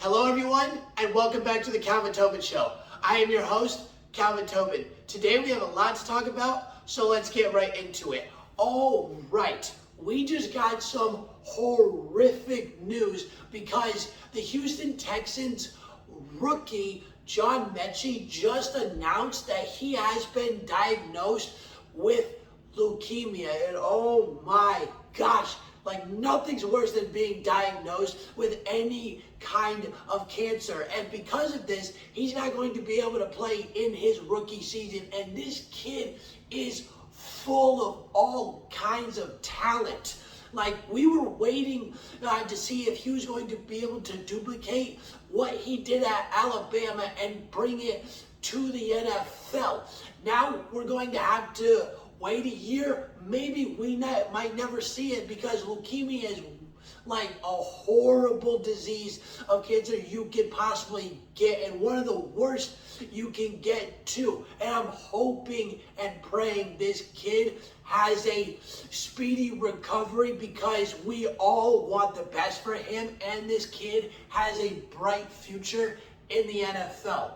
Hello everyone, and welcome back to the Calvin Tobin Show. I am your host, Calvin Tobin. Today we have a lot to talk about, so let's get right into it. All right, we just got some horrific news because the Houston Texans rookie John Mechie just announced that he has been diagnosed with leukemia, and oh my gosh, like nothing's worse than being diagnosed with any kind of cancer. And because of this, he's not going to be able to play in his rookie season. And this kid is full of all kinds of talent. Like, we were waiting to see if he was going to be able to duplicate what he did at Alabama and bring it to the NFL. Now we're going to have to wait a year. Maybe we might never see it, because leukemia is like a horrible disease of cancer you could possibly get, and one of the worst you can get too. And I'm hoping and praying this kid has a speedy recovery, because we all want the best for him, and this kid has a bright future in the NFL.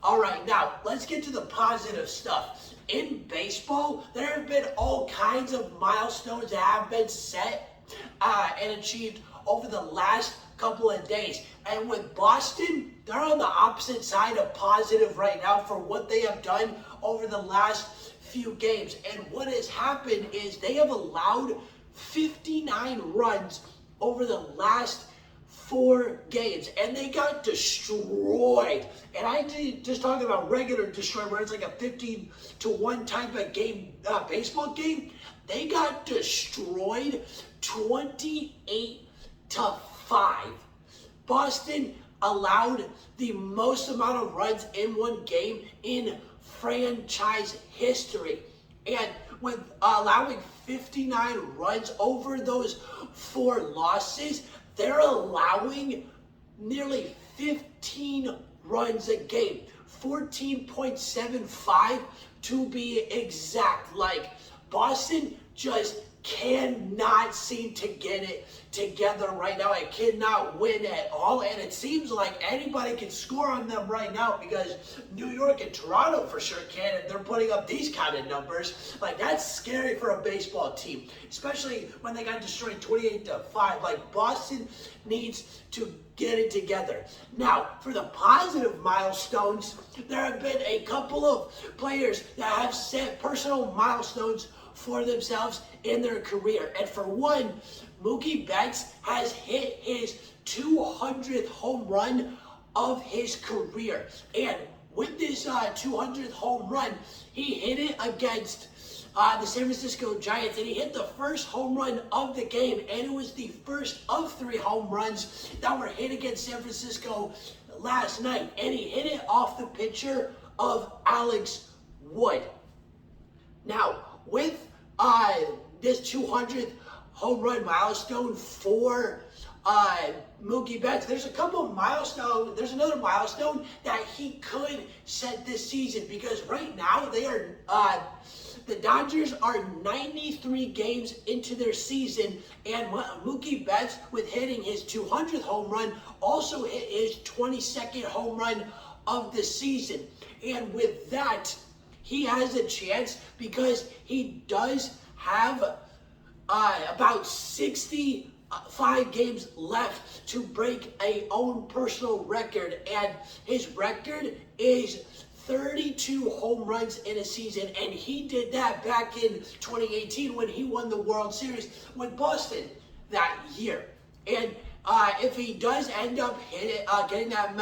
All right, now let's get to the positive stuff. In baseball, there have been all kinds of milestones that have been set and achieved over the last couple of days. And with Boston, they're on the opposite side of positive right now for what they have done over the last few games. And what has happened is they have allowed 59 runs over the last 4 games, and they got destroyed. And I just talking about regular destroy, where it's like a 15-1 type of game, baseball game. They got destroyed 28-5. Boston allowed the most amount of runs in one game in franchise history, and with allowing 59 runs over those 4 losses, they're allowing nearly 15 runs a game, 14.75 to be exact. Like, Boston just cannot seem to get it together right now. It cannot win at all, and it seems like anybody can score on them right now, because New York and Toronto for sure can, and they're putting up these kind of numbers. Like, that's scary for a baseball team, especially when they got destroyed 28-5. Like, Boston needs to get it together. Now, for the positive milestones, there have been a couple of players that have set personal milestones for themselves in their career. And for one, Mookie Betts has hit his 200th home run of his career. And with this 200th home run, he hit it against the San Francisco Giants, and he hit the first home run of the game, and it was the first of 3 home runs that were hit against San Francisco last night, and he hit it off the pitcher of Alex Wood. Now, with this 200th home run milestone for Mookie Betts, there's a couple of milestones. There's another milestone that he could set this season, because right now they are the Dodgers are 93 games into their season, and Mookie Betts, with hitting his 200th home run, also hit his 22nd home run of the season. And with that, he has a chance, because he does have about 65 games left to break a own personal record, and his record is 32 home runs in a season, and he did that back in 2018 when he won the World Series with Boston that year. And if he does end up getting that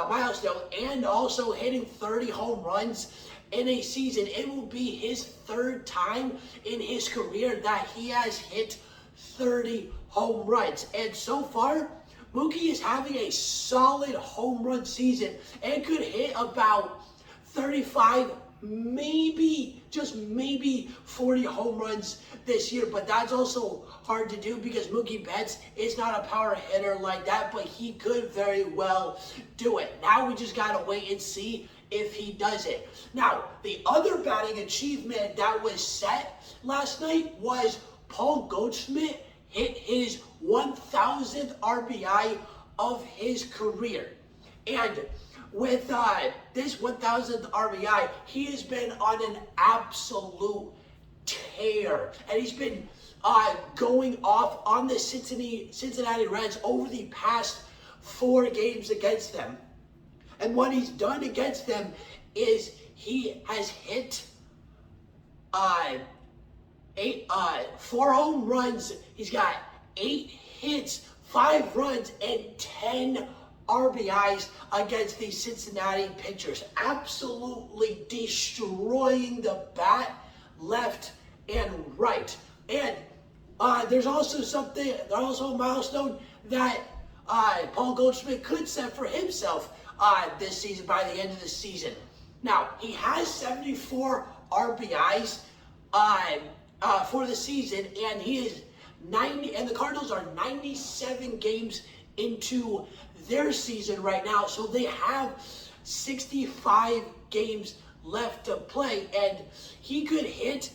milestone and also hitting 30 home runs in a season, it will be his 3rd time in his career that he has hit 30 home runs. And so far, Mookie is having a solid home run season and could hit about 35, maybe, just maybe 40 home runs this year. But that's also hard to do, because Mookie Betts is not a power hitter like that, but he could very well do it. Now we just got to wait and see if he does it. Now, the other batting achievement that was set last night was Paul Goldschmidt hit his 1,000th RBI of his career. And with this 1,000th RBI, he has been on an absolute tear. And he's been going off on the Cincinnati Reds over the past 4 games against them. And what he's done against them is he has hit 4 home runs. He's got 8 hits, 5 runs, and 10 RBIs against the Cincinnati pitchers. Absolutely destroying the bat left and right. And there's also a milestone that Paul Goldschmidt could set for himself this season by the end of the season. Now, he has 74 RBIs for the season, and he is 90, and the Cardinals are 97 games into their season right now, so they have 65 games left to play, and he could hit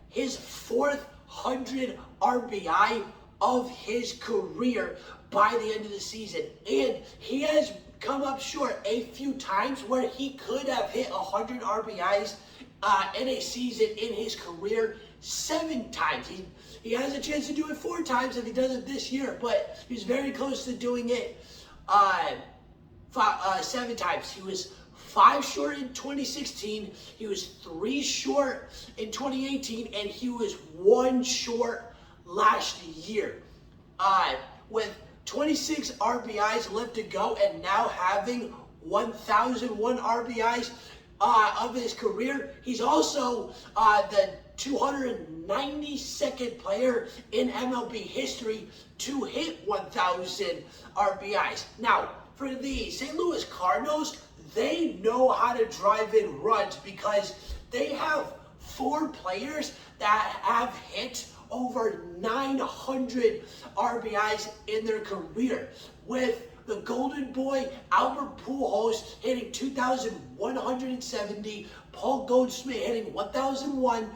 his 400 RBI of his career by the end of the season. And he has come up short a few times where he could have hit 100 RBIs in a season in his career 7 times. He has a chance to do it 4 times if he does it this year, but he's very close to doing it 7 times. He was 5 short in 2016, he was 3 short in 2018, and he was 1 short last year. With 26 RBIs left to go and now having 1,001 RBIs of his career, he's also the 292nd player in MLB history to hit 1,000 RBIs. Now, for the St. Louis Cardinals, they know how to drive in runs because they have 4 players that have hit over 900 RBIs in their career, with the Golden Boy Albert Pujols hitting 2,170, Paul Goldschmidt hitting 1,001,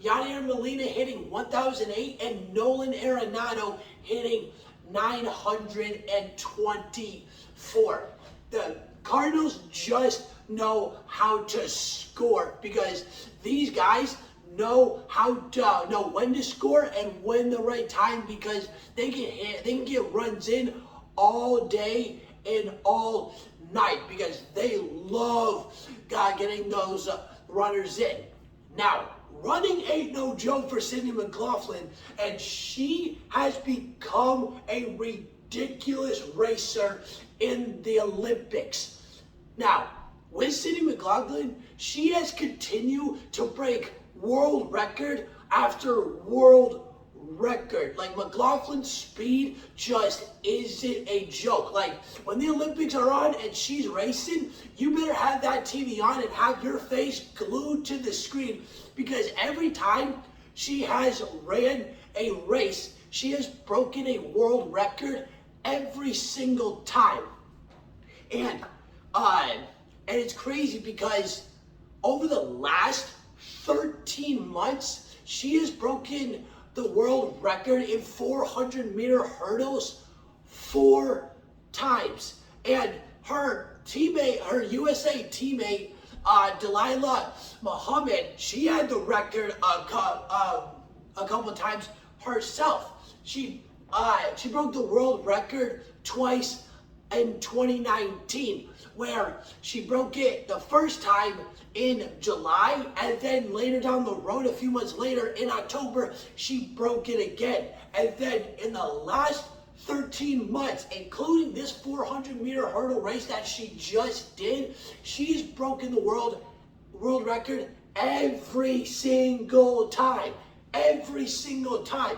Yadier Molina hitting 1,008, and Nolan Arenado hitting 924. The Cardinals just know how to score because these guys know when to score and when the right time, because they can get runs in all day and all night because they love getting those runners in. Now, running ain't no joke for Sydney McLaughlin, and she has become a ridiculous racer in the Olympics. Now, with Sydney McLaughlin, she has continued to break world record after world record. Like, McLaughlin's speed just isn't a joke. Like, when the Olympics are on and she's racing, you better have that TV on and have your face glued to the screen, because every time she has ran a race, she has broken a world record every single time. And it's crazy because over the last 13 months, she has broken the world record in 400-meter hurdles 4 times. And her teammate, her USA teammate, Delilah Muhammad, she had the record a couple of times herself. She broke the world record twice in 2019, where she broke it the first time in July, and then later down the road, a few months later in October, she broke it again. And then in the last 13 months, including this 400-meter hurdle race that she just did, she's broken the world record every single time. Every single time.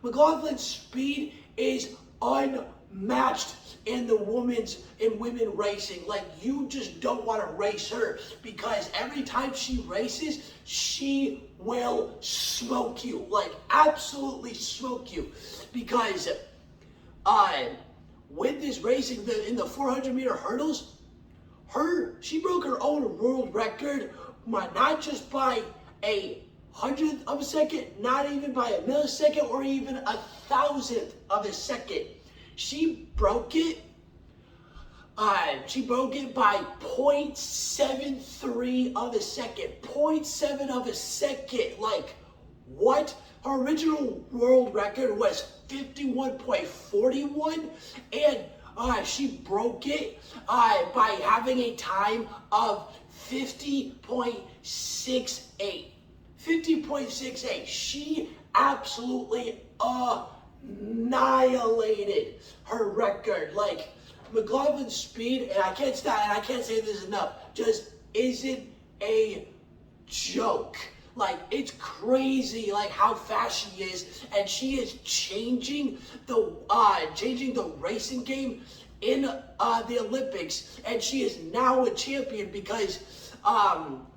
McLaughlin's speed is unmatched in women racing. Like, you just don't want to race her, because every time she races, she will smoke you. Like, absolutely smoke you. Because with this racing in the 400-meter hurdles, she broke her own world record, not just by a 100th of a second, not even by a millisecond or even a 1,000th of a second. She broke it. She broke it by 0.73 of a second. 0.7 of a second. Like, what? Her original world record was 51.41, and she broke it by having a time of 50.68. 50.68. She absolutely annihilated her record. Like, McLaughlin's speed, and I can't say this enough, just isn't a joke. Like, it's crazy, like, how fast she is, and she is changing the racing game in the Olympics, and she is now a champion because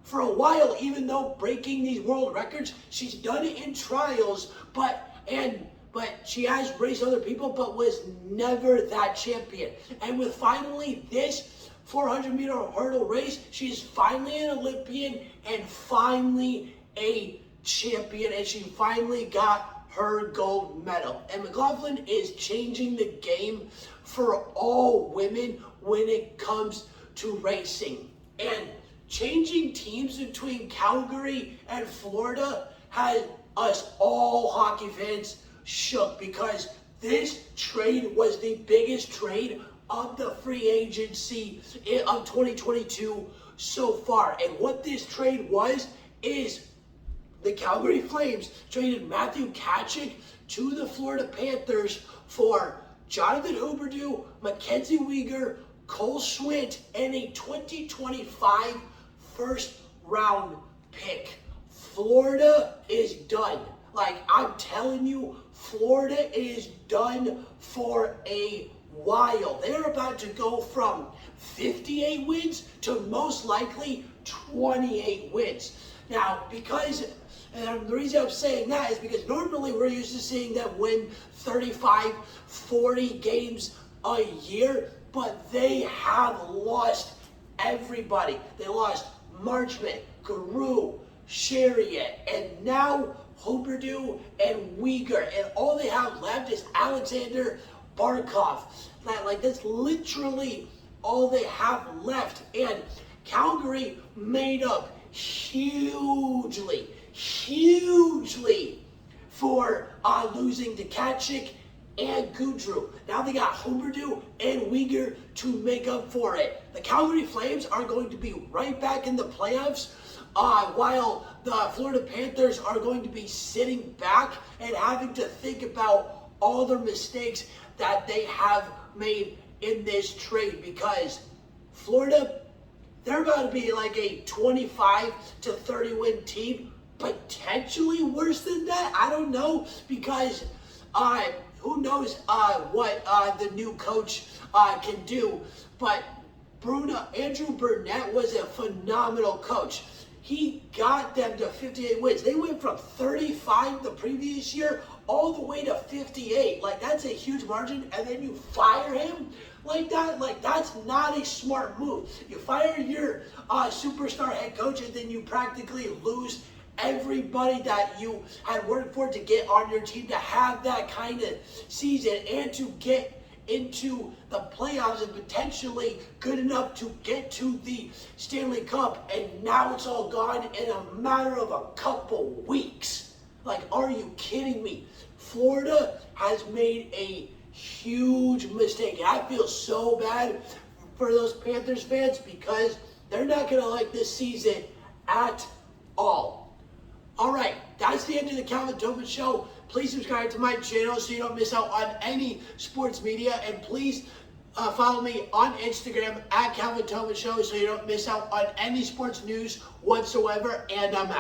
for a while, even though breaking these world records, she's done it in trials, but she has raced other people, but was never that champion. And with finally this 400-meter hurdle race, she's finally an Olympian and finally a champion, and she finally got her gold medal. And McLaughlin is changing the game for all women when it comes to racing. And changing teams between Calgary and Florida has us all hockey fans shook, because this trade was the biggest trade of the free agency of 2022 so far. And what this trade was is the Calgary Flames traded Matthew Tkachuk to the Florida Panthers for Jonathan Huberdeau, Mackenzie Weegar, Cole Schwindt, and a 2025 first round pick. Florida is done. Like, I'm telling you, Florida is done for a while. They're about to go from 58 wins to most likely 28 wins. Now, and the reason I'm saying that is because normally we're used to seeing them win 35, 40 games a year, but they have lost everybody. They lost Marchment, Giroux, Chariot, and now Huberdeau and Weegar, and all they have left is Alexander Barkov. Like, that's literally all they have left. And Calgary made up hugely for losing to Tkachuk and Goudreau. Now they got Huberdeau and Weegar to make up for it. The Calgary Flames are going to be right back in the playoffs, while the Florida Panthers are going to be sitting back and having to think about all the mistakes that they have made in this trade, because Florida, they're about to be like a 25 to 30 win team, potentially worse than that. I don't know, because who knows what the new coach can do. But Andrew Burnett was a phenomenal coach. He got them to 58 wins. They went from 35 the previous year all the way to 58. Like, that's a huge margin, and then you fire him like that? Like, that's not a smart move. You fire your superstar head coach, and then you practically lose everybody that you had worked for to get on your team to have that kind of season and to get into the playoffs and potentially good enough to get to the Stanley Cup, and now it's all gone in a matter of a couple weeks. Like, are you kidding me? Florida has made a huge mistake, and I feel so bad for those Panthers fans, because they're not going to like this season at all. All right, that's the end of the Calvin Tobin Show. Please subscribe to my channel so you don't miss out on any sports media. And please follow me on Instagram at Calvin Tobin Show so you don't miss out on any sports news whatsoever. And I'm out.